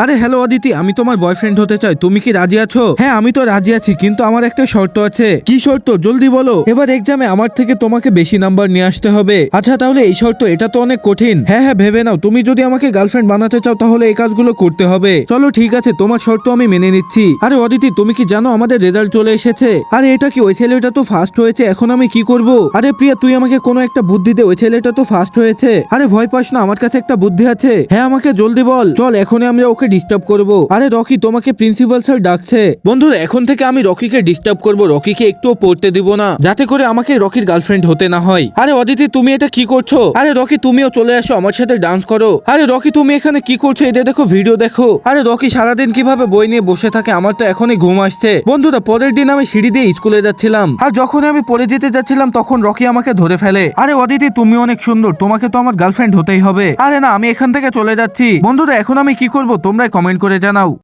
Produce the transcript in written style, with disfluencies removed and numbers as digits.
আরে হ্যালো অদিতি, আমি তোমার বয়ফ্রেন্ড হতে চাই, তুমি কি রাজি আছো? হ্যাঁ আমি তো রাজি আছি, কিন্তু আমার একটা শর্ত আছে। কি শর্ত? জলদি বলো। এবার এক্সামে আমার থেকে তোমাকে বেশি নাম্বার নিয়ে আসতে হবে। আচ্ছা তাহলে এই শর্ত, এটা তো অনেক কঠিন। হ্যাঁ হ্যাঁ ভেবে নাও, তুমি যদি আমাকে গার্লফ্রেন্ড বানাতে চাও তাহলে এই কাজগুলো করতে হবে। চলো ঠিক আছে, তোমার শর্ত আমি মেনে নিচ্ছি। আরে অদিতি, তুমি কি জানো আমাদের রেজাল্ট চলে এসেছে? আরে এটা কি, ওই ছেলেটা তো ফার্স্ট হয়েছে, এখন আমি কি করব? আরে প্রিয়া, তুই আমাকে কোনো একটা বুদ্ধি দে, ওই ছেলেটা তো ফার্স্ট হয়েছে। আরে ভয় পাস না, আমার কাছে একটা বুদ্ধি আছে। হ্যাঁ আমাকে জলদি বল। চল এখনই আমরা ওকে ডিস্টার্ব করব। আরে রকি, তোমাকে প্রিন্সিপাল স্যার ডাকছে। বন্ধুরা এখন থেকে আমি রকিকে ডিস্টার্ব করব, রকিকে একটুও পড়তে দিব না, যাতে করে আমাকে রকির গার্লফ্রেন্ড হতে না হয়। আরে অদিতি, তুমি এটা কি করছো? আরে রকি, তুমিও চলে আসো, আমার সাথে ডান্স করো। আরে রকি, তুমি এখানে কি করছো? এটা দেখো, ভিডিও দেখো। আরে রকি সারাদিন কিভাবে বই নিয়ে বসে থাকে, আমার তো এখনই ঘুম আসছে। বন্ধুরা পরের দিন আমি সিঁড়ি দিয়ে স্কুলে যাচ্ছিলাম, আর যখন আমি পড়ে যেতে যাচ্ছিলাম তখন রকি আমাকে ধরে ফেলে। আরে অদিতি, তুমি অনেক সুন্দর, তোমাকে তো আমার গার্লফ্রেন্ড হতেই হবে। আরে না, আমি এখান থেকে চলে যাচ্ছি। বন্ধুরা এখন আমি কি করব তোমরাই কমেন্ট করে জানাও।